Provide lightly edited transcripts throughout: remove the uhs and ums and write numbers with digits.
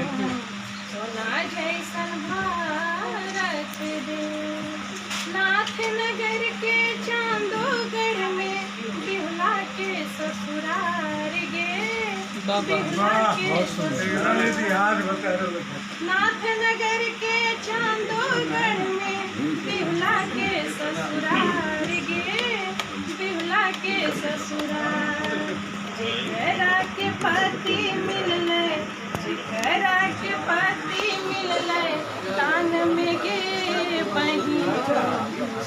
सोना जैसन भारत देश। नाथ नगर के चांदोगढ़ में बिहुला के ससुरार गे, बिहुला के ससुरार। नाथ नगर के चांदोगढ़ में बिहुला के ससुरार गे, बिहुला के ससुरार। जेकरा के पति मिलले, जेकरा के पति मिलले तान में गे बहिन,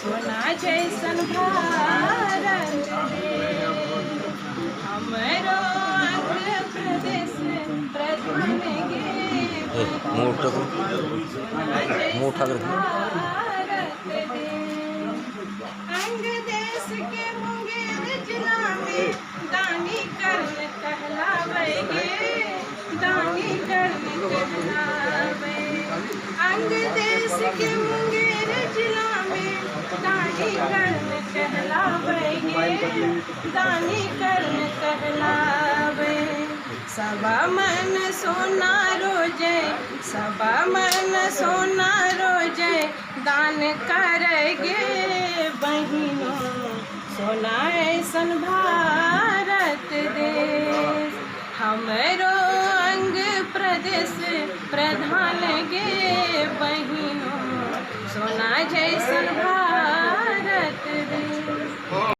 सोना जैसन भारत देश। हमरो आंध्र प्रदेश प्रधान गे मुंह उठा करो, सोना मुंह उठा जैसन करो। भारत देश। अंग देश के मुंगेर जिला में दानी कर्ण कहलावे गे, दानी कर्ण कहलावे। अंग देश के मुंगेर जिला में दानी कर्ण कहलावे गे, दानी कर्ण कहलावे। सबा मन सोना रोजे, सबा मन सोना रोजे दान करेगे बहिनों, सोना ऐसन भारत देश। हमरो अंग प्रदेश प्रधान गे बहिनों, सोना जैसन भारत